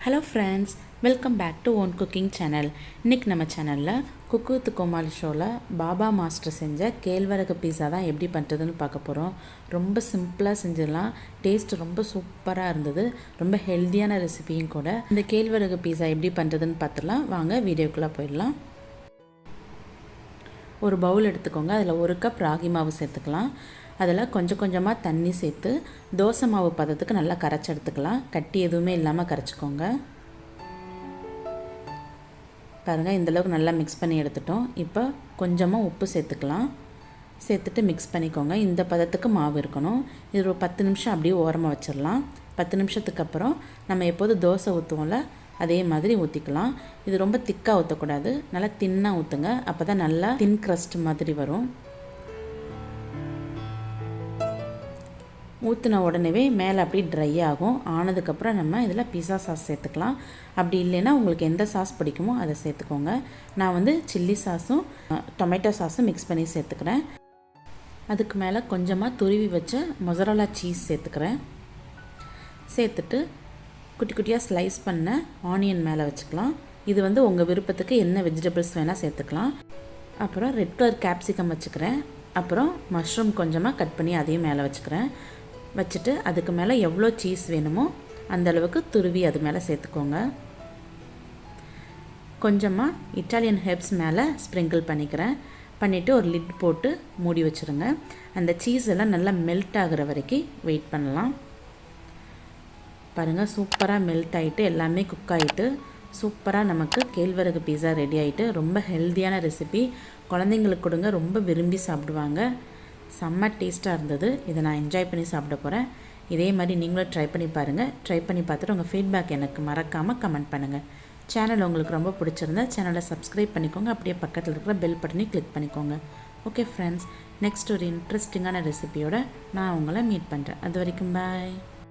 Hello friends, welcome back to Own Cooking Channel. இன்னைக்கு நம்ம சேனலில் குக் வித் கோமாளி ஷோவில் பாபா மாஸ்டர் செஞ்ச கேழ்வரகு பீஸா தான் எப்படி பண்ணுறதுன்னு பார்க்க போகிறோம். ரொம்ப சிம்பிளாக செஞ்சிடலாம். டேஸ்ட் ரொம்ப சூப்பராக இருந்தது. ரொம்ப ஹெல்த்தியான ரெசிபியும் கூட. இந்த கேழ்வரகு பீஸா எப்படி பண்ணுறதுன்னு பார்த்துடலாம். வாங்க வீடியோக்குள்ளே போயிடலாம். ஒரு பவுல் எடுத்துக்கோங்க. அதில் 1 கப் ராகி மாவு சேர்த்துக்கலாம். அதில் கொஞ்சம் கொஞ்சமாக தண்ணி சேர்த்து தோசை மாவு பதத்துக்கு நல்லா கரைச்சி எடுத்துக்கலாம். கட்டி எதுவுமே இல்லாமல் கரைச்சிக்கோங்க. பாருங்கள், இந்தளவுக்கு நல்லா மிக்ஸ் பண்ணி எடுத்துட்டோம். இப்போ கொஞ்சமாக உப்பு சேர்த்துக்கலாம். சேர்த்துட்டு மிக்ஸ் பண்ணிக்கோங்க. இந்த பதத்துக்கு மாவு இருக்கணும். இது ஒரு 10 நிமிஷம் அப்படியே ஓரமாக வச்சிடலாம். 10 நிமிஷத்துக்கு அப்புறம் நம்ம எப்போது தோசை ஊற்றுவோம்ல அதே மாதிரி ஊற்றிக்கலாம். இது ரொம்ப திக்காக ஊற்றக்கூடாது, நல்லா தின்னாக ஊற்றுங்க. அப்போ தான் நல்லா தின் க்ரஸ்ட் மாதிரி வரும். ஊற்றின உடனே மேலே அப்படி ட்ரை ஆகும். ஆனதுக்கப்புறம் நம்ம இதில் பீஸா சாஸ் சேர்த்துக்கலாம். அப்படி இல்லைன்னா உங்களுக்கு எந்த சாஸ் பிடிக்குமோ அதை சேர்த்துக்கோங்க. நான் சில்லி சாஸும் டொமேட்டோ சாஸும் மிக்ஸ் பண்ணி சேர்த்துக்கிறேன். அதுக்கு மேலே கொஞ்சமாக துருவி வச்ச மொசரல்லா சீஸ் சேர்த்துக்கிறேன். சேர்த்துட்டு குட்டி குட்டியாக ஸ்லைஸ் பண்ண ஆனியன் மேலே வச்சுக்கலாம். இது உங்கள் விருப்பத்துக்கு என்ன வெஜிடபிள்ஸ் வேணால் சேர்த்துக்கலாம். அப்புறம் ரெட் கலர் கேப்சிகம் வச்சுக்கிறேன். அப்புறம் மஷ்ரூம் கொஞ்சமாக கட் பண்ணி அதையும் மேலே வச்சுக்கிறேன். வச்சுட்டு அதுக்கு மேலே எவ்வளோ சீஸ் வேணுமோ அந்தளவுக்கு துருவி அது மேலே சேர்த்துக்கோங்க. கொஞ்சமாக இட்டாலியன் ஹெர்ப்ஸ் மேலே ஸ்ப்ரிங்கிள் பண்ணிக்கிறேன். பண்ணிவிட்டு ஒரு லிட் போட்டு மூடி வச்சுருங்க. அந்த சீஸ் எல்லாம் நல்லா மெல்ட் ஆகிற வரைக்கும் வெயிட் பண்ணலாம். பாருங்கள், சூப்பராக மெல்ட் ஆகிட்டு எல்லாமே குக் ஆகிட்டு சூப்பராக நமக்கு கேழ்வரகு பீஸா ரெடி ஆகிட்டு. ரொம்ப ஹெல்த்தியான ரெசிபி. குழந்தைங்களுக்கு கொடுங்க, ரொம்ப விரும்பி சாப்பிடுவாங்க. செம்ம டேஸ்ட்டாக இருந்தது. இதை நான் என்ஜாய் பண்ணி சாப்பிட போகிறேன். இதே மாதிரி நீங்களும் ட்ரை பண்ணி பாருங்கள். ட்ரை பண்ணி பார்த்துட்டு உங்கள் ஃபீட்பேக் எனக்கு மறக்காமல் கமெண்ட் பண்ணுங்கள். சேனல் உங்களுக்கு ரொம்ப பிடிச்சிருந்தா சேனலை சப்ஸ்கிரைப் பண்ணிக்கோங்க. அப்படியே பக்கத்தில் இருக்கிற பெல் பட்டனை கிளிக் பண்ணிக்கோங்க. ஓகே ஃப்ரெண்ட்ஸ், நெக்ஸ்ட் ஒரு இன்ட்ரெஸ்டிங்கான ரெசிபியோட நான் உங்களை மீட் பண்ணுறேன். அது வரைக்கும் பாய்.